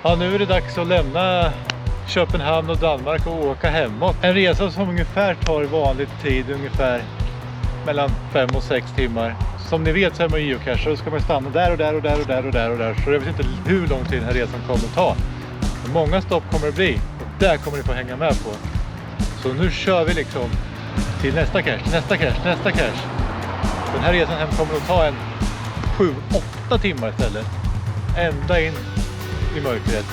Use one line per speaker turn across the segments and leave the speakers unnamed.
Ja, nu är det dags att lämna Köpenhamn och Danmark och åka hemåt. En resa som ungefär tar vanlig tid, ungefär mellan 5 och 6 timmar. Som ni vet så är man geocacher och ska man stanna där och där och där och där och där och där. Så jag vet inte hur lång tid den här resan kommer att ta. Men många stopp kommer det bli och där kommer ni få hänga med på. Så nu kör vi liksom till nästa cache. Den här resan hem kommer att ta en 7-8 timmar istället. Ända in i mörkret.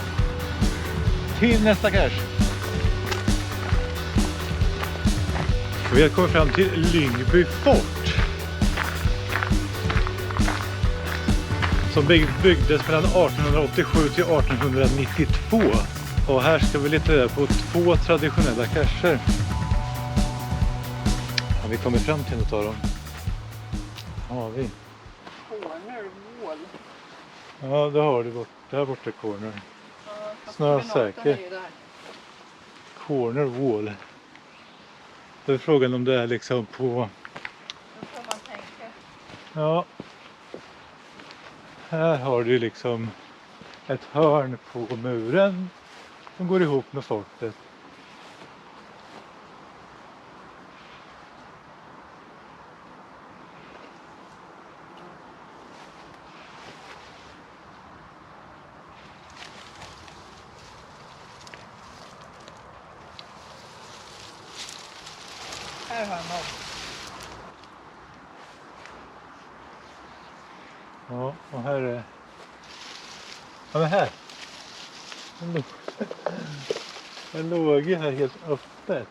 Till nästa cache. Vi har kommit fram till Lyngby fort. Som byggdes mellan 1887 till 1892. Och här ska vi leta reda på 2 traditionella cacher. Har vi kommit fram till något av dem? Har vi?
Corner wall.
Ja, det har du där borta corner. Snarare säker. Corner wall. Då är frågan om det är liksom på...
Då får man tänka.
Ja. Här har du liksom ett hörn på muren som går ihop med fortet.
Här har man.
Ja, och här är... Ja, men här. Den låg ju här helt öppet.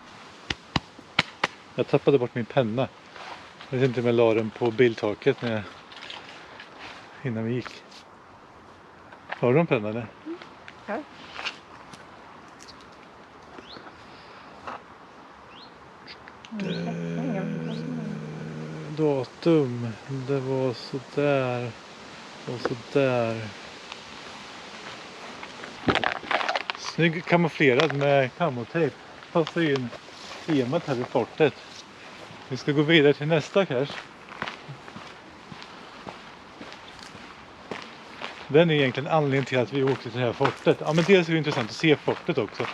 Jag tappade bort min penna. Jag vet inte om jag la den på biltaket innan vi gick. Har du en penna eller?
Här.
Datum. Det var så där. Och så där. Snygg kamouflerad med kamotejp. Passar in temat här i fortet. Vi ska gå vidare till nästa cache. Den är egentligen anledningen till att vi åkte till det här fortet. Ja, men dels är det intressant att se fortet också.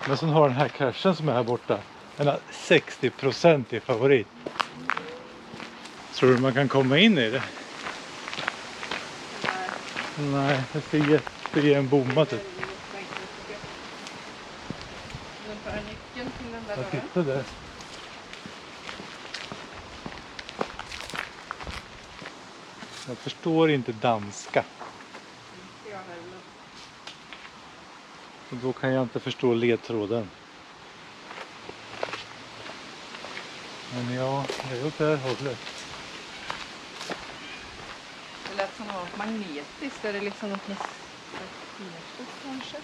Men sen har den här cachen som är här borta. Den har 60% i favorit. Tror du man kan komma in i det? Nej, det ser en bomma typ.
Den tar nyckeln till den där
Jag
dörren.
tittar där. Jag förstår inte danska.
Inte jag heller.
Och då kan jag inte förstå ledtråden. Men ja, det är åt det här hållet.
Det lät som något magnetiskt. Är det liksom något magnetiskt kanske?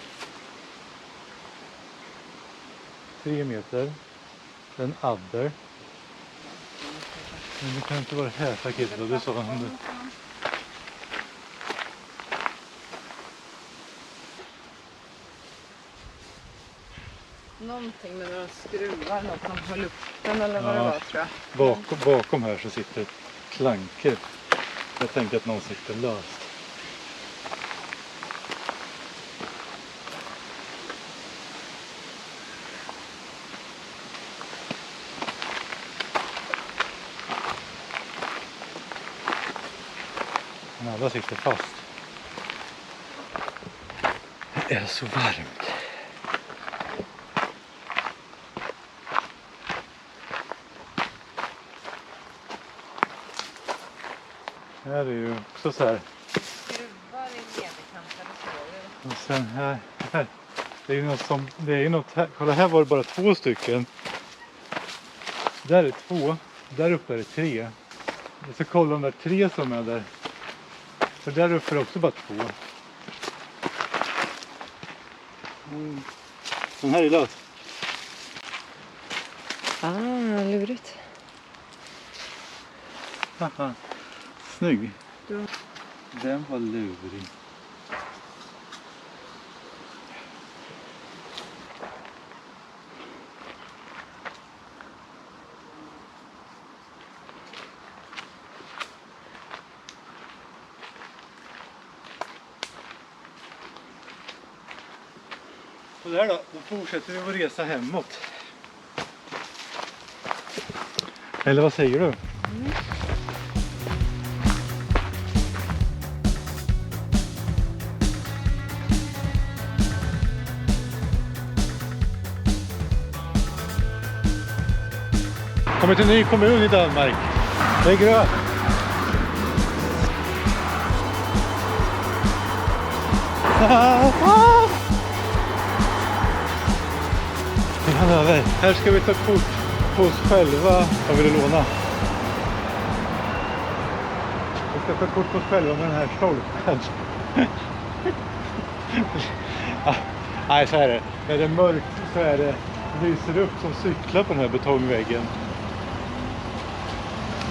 3 meter. En adder. Men det kan inte vara det här paketet. Och du sa om det.
Någonting med några skruvar, något som höll upp den eller vad det var tror jag.
Bakom här så sitter ett klanker. Jag tänker att någon sitter löst. Men alla sitter fast. Det är så varmt. Här är ju också så här.
Skruvar i nederkantade sågar.
Och sen här. Det är ju något som, det är ju något här. Kolla, här var det bara 2 stycken. Där är 2. Där uppe är det 3. Jag ska kolla de där 3 som är där. För där uppe är det också bara 2. Den här är lös.
Lurigt.
Haha. Snygg.
Ja.
Den var lurig. Och där då fortsätter vi vår resa hemåt. Eller vad säger du? Kommer till en ny kommun i Danmark. Det är grönt. Här ska vi ta kort på oss själva. Vad vill du låna? Vi ska ta kort på oss själva med den här stolpen. Nej, så är det. När det är mörkt så är det lyser upp som cyklar på den här betongväggen.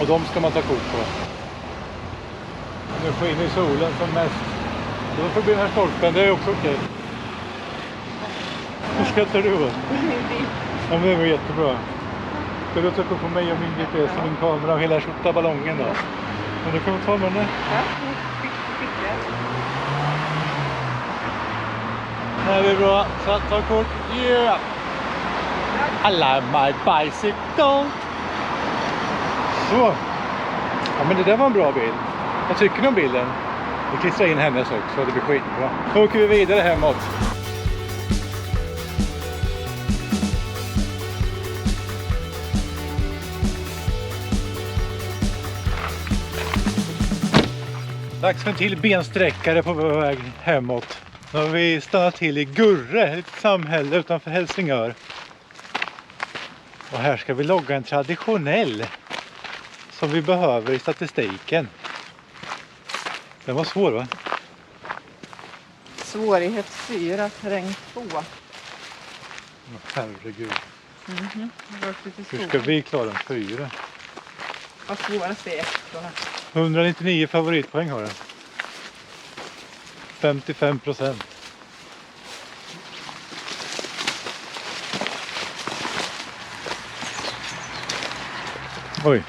Och de ska man ta kort på. Nu skiner i solen som mest. Och då får bli den här stolpen, det är också okej. Hur skrattar du åt? Ja, men det var jättebra. Ska du ta kort på mig och min GPS och min kamera och hela tjotta ballongen då? Men du kommer ta med den.
Ja,
Det är bra. Så ta kort. Yeah! I like my bicycle. Så. Ja, men det där var en bra bild. Vad tycker ni om bilden? Vi klistrar in hennes också, det blir skitbra. Då åker vi vidare hemåt. Dags för en till bensträckare på väg hemåt. Nu har vi stannat till i Gurre, ett samhälle utanför Helsingör. Och här ska vi logga en traditionell som vi behöver i statistiken. Den var svår, va?
svårighet 4, terräng 2.
Herregud.
Hur
Hur ska vi klara en 4?
Vad svårast är ettorna.
199 favoritpoäng har den. 55%. Oj.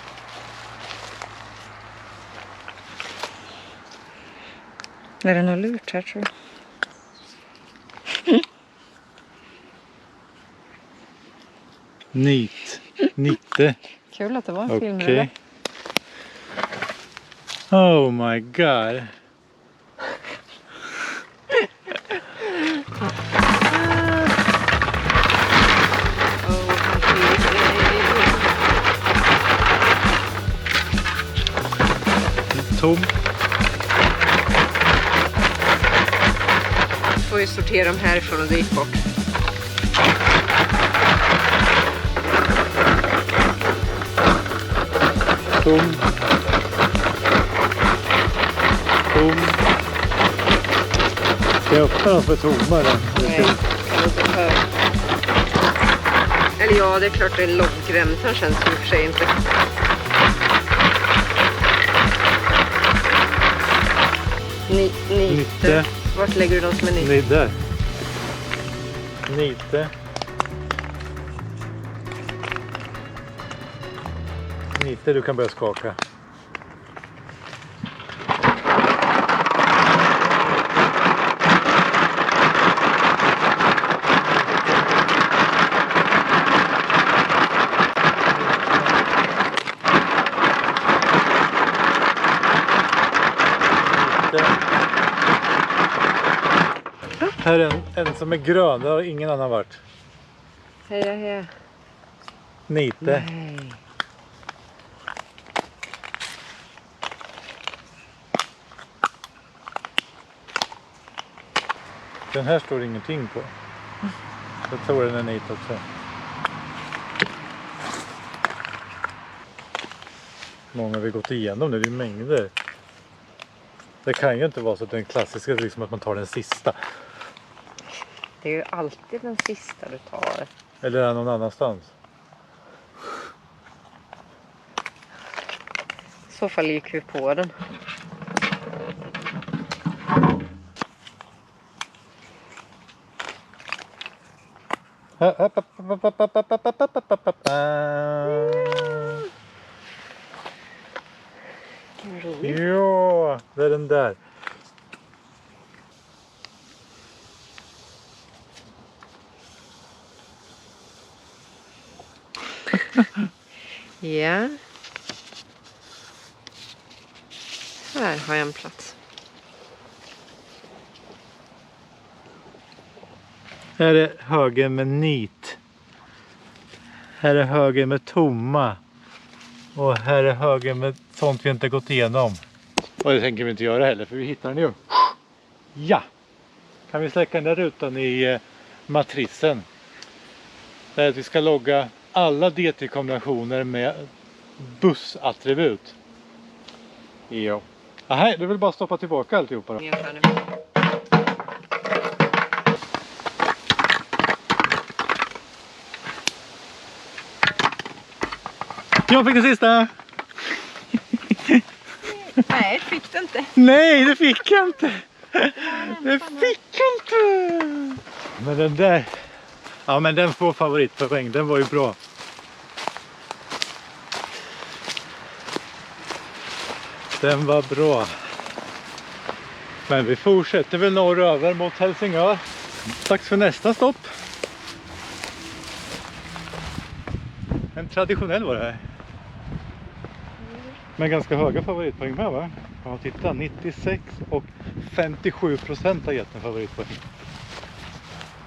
Är det något lurt här, tror jag?
Nitte.
Kul att det var en
Okej.
film.
Oh my god. Tom.
Får vi sortera dem härifrån och dit bort.
Tom. Ska jag öppna dem för tomma eller?
Nej, kan inte höra. Eller ja, det är klart det är en långremsan känns i och för sig inte. Nite. Vart lägger du dem som är nite?
Nej, där. Nite. Nite, du kan börja skaka. Här är en som är grön, det har ingen annan varit.
Heja.
Nite.
Nej.
Den här står ingenting på. Jag tror den är nite också. Många har vi gått igenom nu, det är mängder. Det kan ju inte vara så att den klassiska liksom att man tar den sista.
Det är ju alltid den sista du tar.
Eller är det någon annanstans?
I så fall gick vi på den. Ja, det är den där. Ja. Här har jag en plats.
Här är högen med nit. Här är högen med tomma. Och här är högen med sånt vi inte gått igenom. Och det tänker vi inte göra heller för vi hittar den ju. Ja! Kan vi släcka den där rutan i matrissen. Det är att vi ska logga alla DT-kombinationer med bussattribut. Ja. Nej, du vill bara stoppa tillbaka alltihopa då. Jag fick det sista!
Nej, fick du inte.
Nej, det fick jag inte! Det fick jag inte! Men den där... Ja, men den får favoritpoäng. Den var ju bra. Den var bra. Men vi fortsätter väl norröver mot Helsingör. Dags för nästa stopp. En traditionell var det här. Men ganska höga favoritpoäng med, va? Ja, titta, 96 och 57% har gett en favoritpoäng.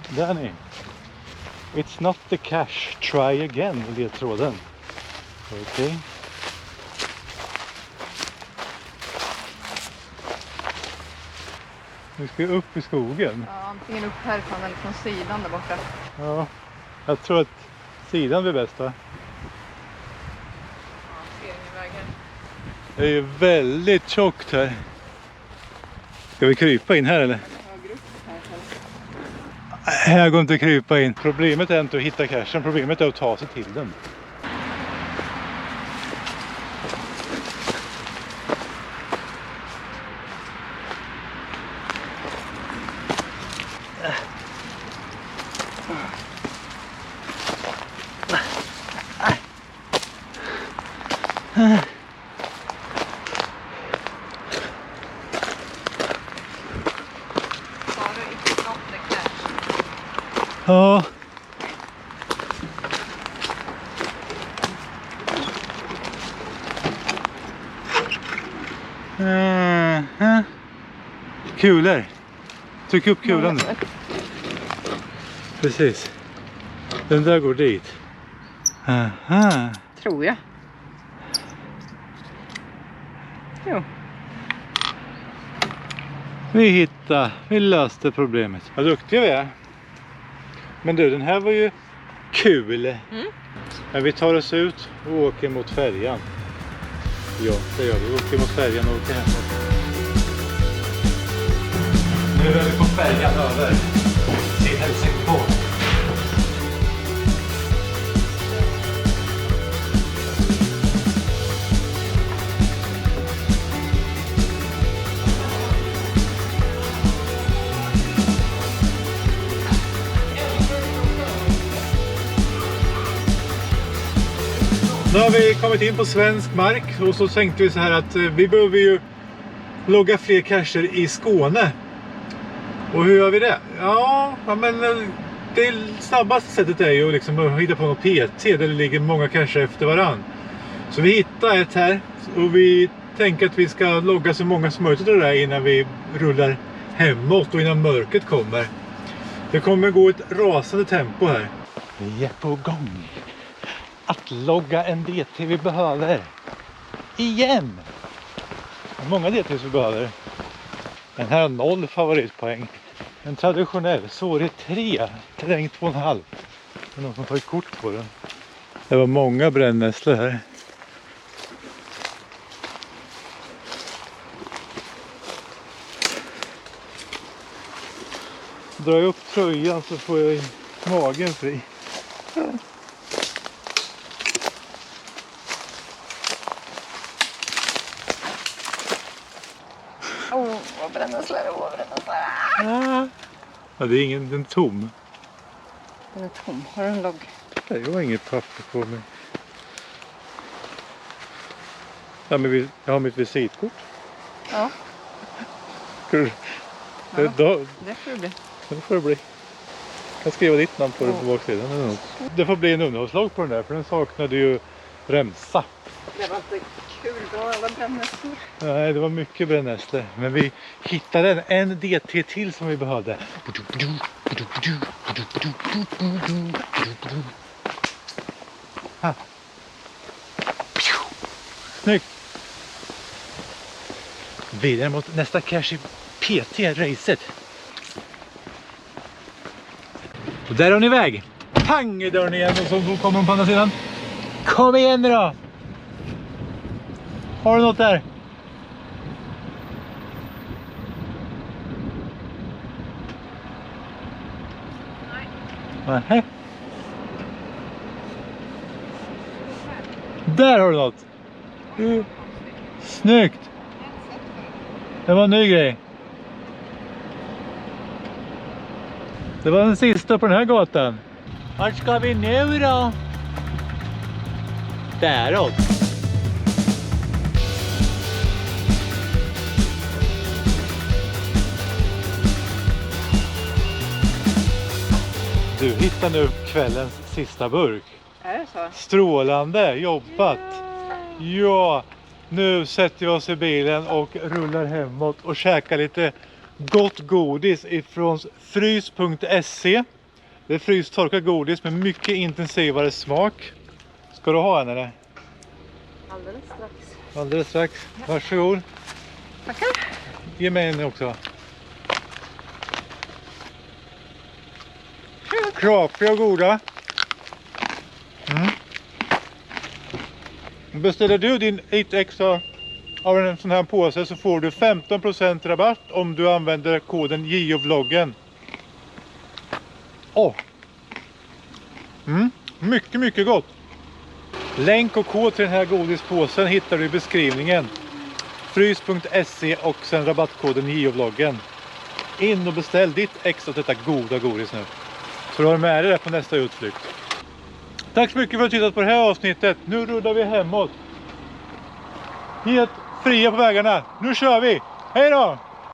Där ni. It's not the cash, try again, i ledtråden. Okej. Nu ska vi upp i skogen.
Ja, antingen upp härifrån eller från sidan där borta.
Ja, jag tror att sidan blir bäst, va?
Ja, ser ingen väg här.
Det är ju väldigt tjockt här. Ska vi krypa in här eller?
Högre upp här.
Här går inte att krypa in. Problemet är inte att hitta cashen, problemet är att ta sig till den.
Sa du inte not the cash?
Ja. Kulor. Tryck upp kulan nu. Precis. Den där går dit. Aha.
Tror jag. Jo.
Vi löste problemet. Vad duktiga vi är. Men du, den här var ju kul.
Mm.
Men vi tar oss ut och åker mot färjan. Ja, det gör vi. Vi åker mot färjan och åker hemåt. Nu är vi på färjan över till Helsingborg. Nu har vi kommit in på svensk mark och så tänkte vi så här att vi behöver ju logga fler cacher i Skåne. Och hur gör vi det? Ja men det snabbaste sättet är ju liksom att hitta på något PT där det ligger många cacher efter varann. Så vi hittar ett här och vi tänker att vi ska logga så många som möjligt av det där innan vi rullar hemåt och innan mörkret kommer. Det kommer gå ett rasande tempo här. Vi är på gång att logga en DT vi behöver. Igen! Många DTs vi behöver. Den här har 0 favoritpoäng. En traditionell svårighet 3. Terräng 2,5. Det är någon som tar ett kort på den. Det var många brännässlor här. Drar jag upp tröjan så får jag magen fri.
Vad brännässlor, vad brännässlor.
Ja, det är ingen, den är tom.
Den är tom. Har du en logg?
Nej, jag har inget papper på mig. Ja, men jag har mitt visitkort.
Ja.
Det
Ja.
får
Det får det bli.
det bli. Jag skriver ditt namn på baksidan. Det får bli en underhållslag på den där, för den saknade ju remsa.
Det var inte kul då, alla brännässlor.
Nej, det var mycket brännässlor. Men vi hittade en DT till som vi behövde. Ha. Snyggt! Vidare mot nästa cache i PT-racet. Och där är hon iväg. Pang i dörren igen, och så kommer hon på andra sidan. Kom igen nu då! Har du något där? Nej. Där har du något. Snyggt. Det var en ny grej. Det var den sista på den här gatan. Vart ska vi nu då? Däråt. Du hittar nu kvällens sista burk.
Är det så?
Strålande jobbat. Ja, nu sätter vi oss i bilen och rullar hemåt och käkar lite gott godis ifrån frys.se. Det är frystorkad godis med mycket intensivare smak. Ska du ha en eller?
Alldeles strax.
Alldeles strax. Varsågod.
Tackar.
Ge mig en också. Krapiga och goda. Beställer du din lite extra av en sån här påse så får du 15% rabatt om du använder koden JOVloggen. Mycket, mycket gott. Länk och kod till den här godispåsen hittar du i beskrivningen. Frys.se och sen rabattkoden JOVloggen. In och beställ ditt extra till detta goda godis nu. Så du har med dig det på nästa utflykt. Tack så mycket för att du tittat på det här avsnittet. Nu rullar vi hemåt. Helt fria på vägarna. Nu kör vi. Hej då!